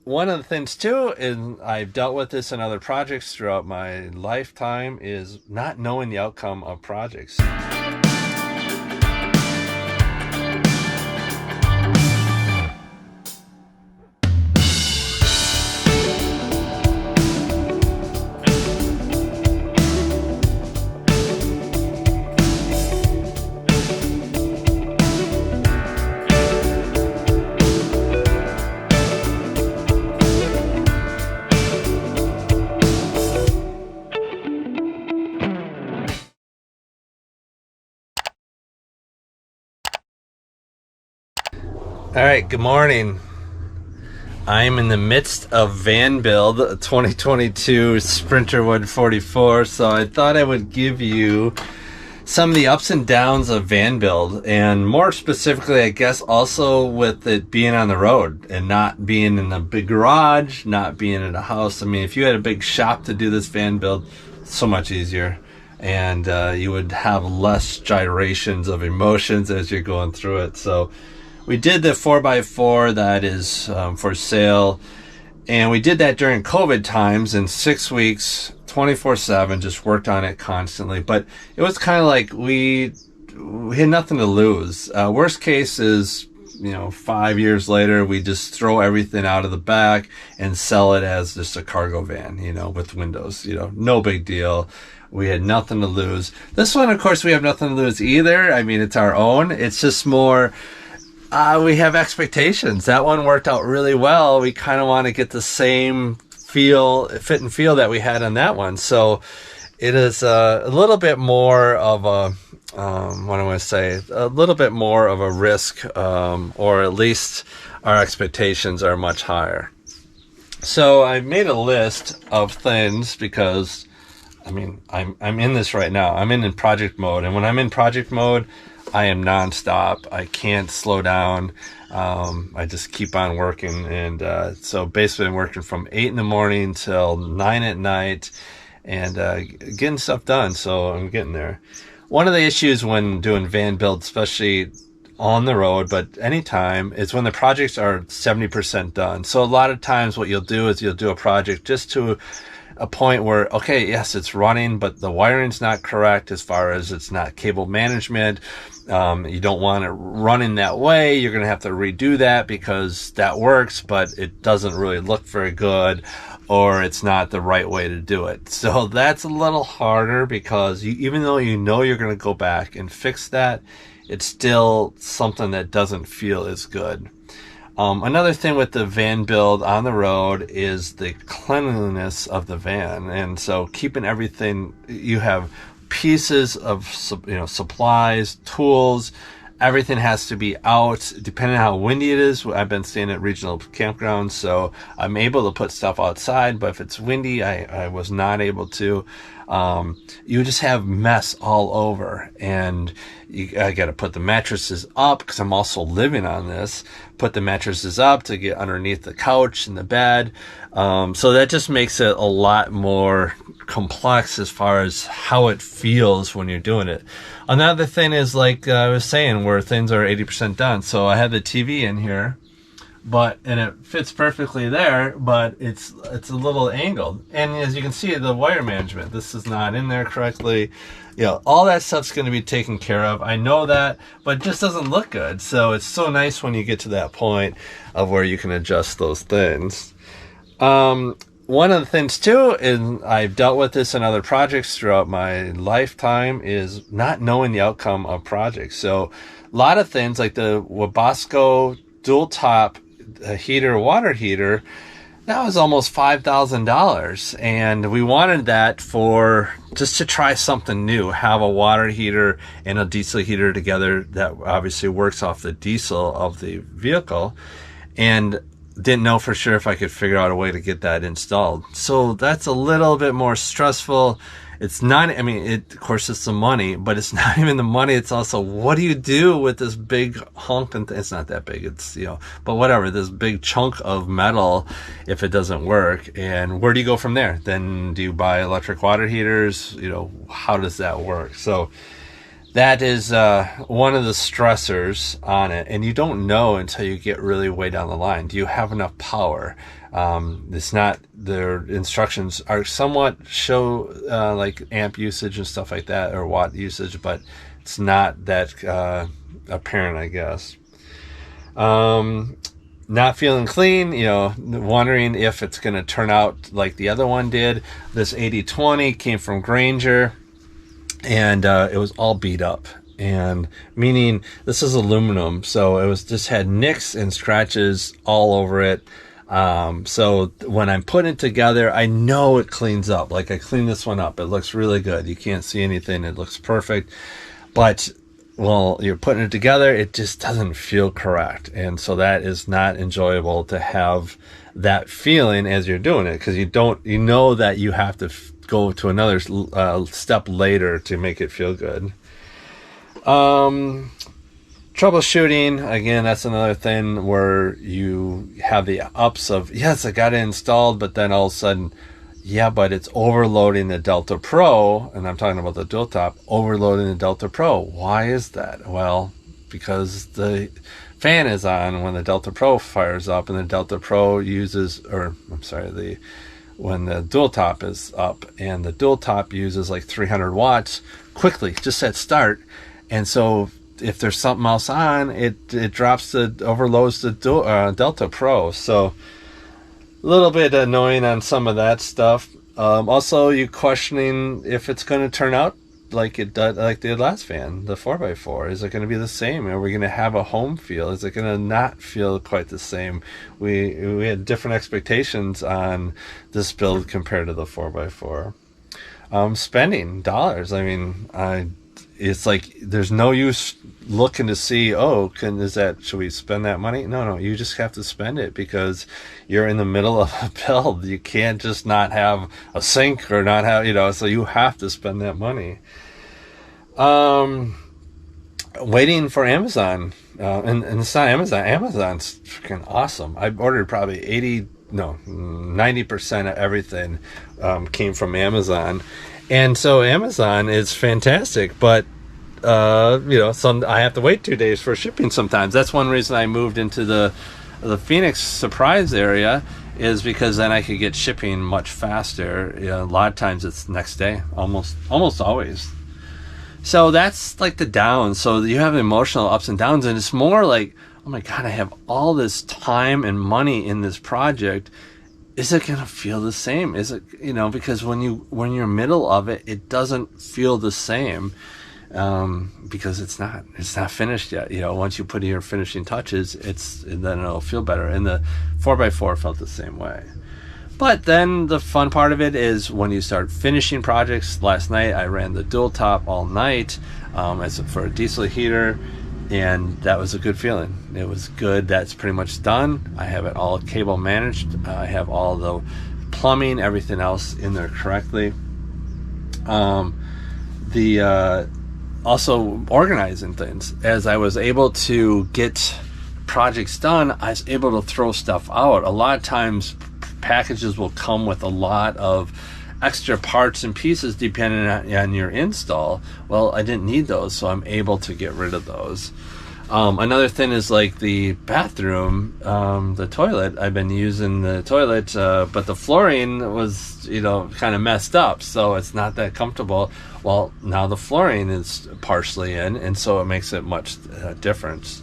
One of the things too, and I've dealt with this in other projects throughout my lifetime, is not knowing the outcome of projects. All right, good morning. I'm in the midst of van build 2022 Sprinter 144, so I thought I would give you some of the ups and downs of van build, and more specifically, I guess, also with it being on the road and not being in a big garage, not being in a house. I mean, if you had a big shop to do this van build, so much easier, and you would have less gyrations of emotions as you're going through it. So we did the 4x4 that is for sale, and we did that during COVID times in 6 weeks, 24/7, just worked on it constantly. But it was kind of like we had nothing to lose. Worst case is, 5 years later, we just throw everything out of the back and sell it as just a cargo van, with windows, no big deal. We had nothing to lose. This one, of course, we have nothing to lose either. I mean, it's our own. It's just more, we have expectations. That one worked out really well. We kind of want to get the same fit and feel that we had on that one. So it is a little bit more of a, what do I want to say? A little bit more of a risk, or at least our expectations are much higher. So I made a list of things because, I'm in this right now. I'm in project mode, and when I'm in project mode, I am nonstop. I can't slow down. I just keep on working. And so basically I'm working from 8 in the morning till 9 at night and getting stuff done. So I'm getting there. One of the issues when doing van build, especially on the road, but anytime, is when the projects are 70% done. So a lot of times what you'll do is you'll do a project just to a point where, okay, yes, it's running, but the wiring's not correct as far as it's not cable management. You don't want it running that way. You're going to have to redo that because that works, but it doesn't really look very good, or it's not the right way to do it. So that's a little harder because even though you're going to go back and fix that, it's still something that doesn't feel as good. Another thing with the van build on the road is the cleanliness of the van. And so keeping everything, you have pieces of, supplies, tools, everything has to be out depending on how windy it is. I've been staying at regional campgrounds, so I'm able to put stuff outside, but if it's windy, I was not able to. You just have mess all over, and I got to put the mattresses up because I'm also living on this. Put the mattresses up to get underneath the couch and the bed. So that just makes it a lot more complex as far as how it feels when you're doing it. Another thing is, like I was saying, where things are 80% done. So I have the TV in here, and it fits perfectly there, but it's a little angled. And as you can see, the wire management, this is not in there correctly. All that stuff's going to be taken care of. I know that, but it just doesn't look good. So it's so nice when you get to that point of where you can adjust those things. One of the things too, and I've dealt with this in other projects throughout my lifetime, is not knowing the outcome of projects. So a lot of things like the Wabasco dual top water heater, that was almost $5,000, and we wanted that for just to try something new, have a water heater and a diesel heater together that obviously works off the diesel of the vehicle, and didn't know for sure if I could figure out a way to get that installed. So that's a little bit more stressful. It's not, of course it's the money, but it's not even the money. It's also, what do you do with this big hunk? And it's not that big. It's, but whatever, this big chunk of metal, if it doesn't work, and where do you go from there? Then do you buy electric water heaters? How does that work? So that is one of the stressors on it, and you don't know until you get really way down the line. Do you have enough power? It's not, their instructions are somewhat show like amp usage and stuff like that, or watt usage, but it's not that apparent, I guess. Not feeling clean, wondering if it's going to turn out like the other one did. This 8020 came from Grainger, and it was all beat up, and meaning this is aluminum, so it was just had nicks and scratches all over it. So when I'm putting it together, I know it cleans up. Like, I cleaned this one up, it looks really good, you can't see anything, it looks perfect, but well, you're putting it together, it just doesn't feel correct, and so that is not enjoyable to have that feeling as you're doing it, because you know that you have to go to another step later to make it feel good. Troubleshooting, again, that's another thing where you have the ups of, yes, I got it installed, but then all of a sudden, yeah, but it's overloading the Delta Pro, and I'm talking about the dual top, overloading the Delta Pro. Why is that? Well, because the fan is on when the Delta Pro fires up, and the Delta Pro when the dual top is up, and the dual top uses like 300 watts quickly, just at start. And so if there's something else on, it overloads the Delta Pro. So a little bit annoying on some of that stuff. Also, you questioning if it's going to turn out like it did, like the last fan, the 4x4. Is it going to be the same? Are we going to have a home feel? Is it going to not feel quite the same? We had different expectations on this build compared to the 4x4. Spending dollars. I mean, it's like there's no use looking to see, should we spend that money? No, you just have to spend it because you're in the middle of a build. You can't just not have a sink or not have, so you have to spend that money. Waiting for Amazon, and it's not Amazon. Amazon's freaking awesome. I ordered probably 90% of everything came from Amazon. And so Amazon is fantastic, but I have to wait 2 days for shipping sometimes. That's one reason I moved into the Phoenix Surprise area, is because then I could get shipping much faster. A lot of times it's next day, almost always. So that's like the downs. So you have emotional ups and downs, and it's more like, oh my God, I have all this time and money in this project. Is it going to feel the same? Is it, because when you're middle of it, it doesn't feel the same, because it's not finished yet. Once you put in your finishing touches, then it'll feel better. And the 4x4 felt the same way. But then the fun part of it is when you start finishing projects. Last night I ran the dual top all night for a diesel heater, and that was a good feeling. It was good. That's pretty much done. I have it all cable managed. I have all the plumbing, everything else in there correctly. Also organizing things. As I was able to get projects done, I was able to throw stuff out. A lot of times packages will come with a lot of extra parts and pieces depending on your install. Well, I didn't need those, so I'm able to get rid of those. Another thing is like the bathroom, the toilet. I've been using the toilet, but the flooring was, kind of messed up, so it's not that comfortable. Well, now the flooring is partially in, and so it makes it much difference.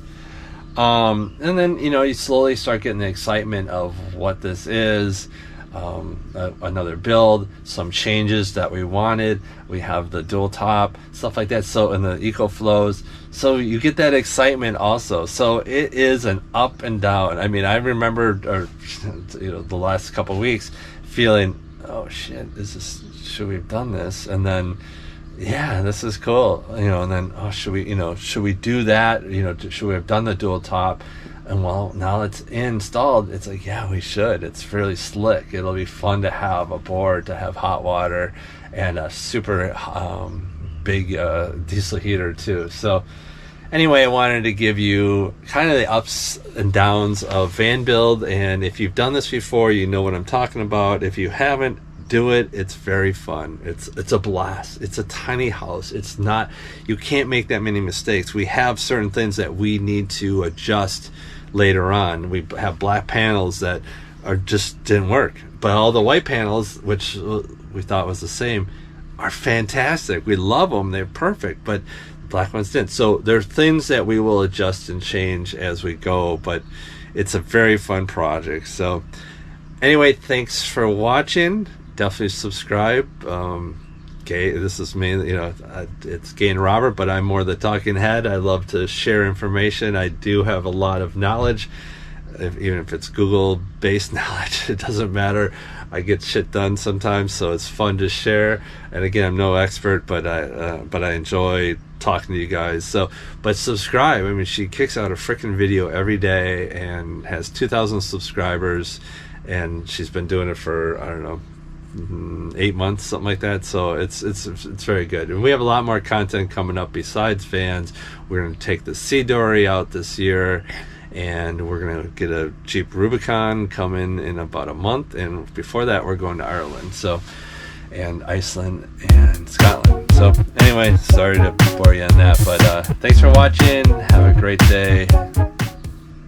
And then, you slowly start getting the excitement of what this is. Another build, some changes that we wanted. We have the dual top, stuff like that. So, and the EcoFlows. So you get that excitement also. So it is an up and down. I mean, I remember, the last couple of weeks feeling, oh shit, should we have done this? And then, yeah, this is cool. And then, should we do that? Should we have done the dual top? And well, now it's installed, it's like, yeah, we should. It's really slick. It'll be fun to have a board, to have hot water, and a super big diesel heater too. So anyway, I wanted to give you kind of the ups and downs of van build. And if you've done this before, you know what I'm talking about. If you haven't, do it. It's very fun. It's a blast. It's a tiny house. It's not, you can't make that many mistakes. We have certain things that we need to adjust later on. We have black panels that just didn't work, but all the white panels, which we thought was the same, are fantastic. We love them. They're perfect, but black ones didn't. So there's things that we will adjust and change as we go, but it's a very fun project. So anyway, thanks for watching. Definitely subscribe. This is me, it's Gay and Robert, but I'm more the talking head. I love to share information. I do have a lot of knowledge, even if it's Google based knowledge. It doesn't matter. I get shit done sometimes, so it's fun to share. And again, I'm no expert, but I enjoy talking to you guys. So, but subscribe. I mean, she kicks out a freaking video every day and has 2,000 subscribers, and she's been doing it for, I don't know, 8 months, something like that. So it's very good. And we have a lot more content coming up besides vans. We're going to take the Sea Dory out this year, and we're going to get a Jeep Rubicon coming in about a month, and before that we're going to Ireland, and Iceland and Scotland. So anyway, sorry to bore you on that, but thanks for watching. Have a great day.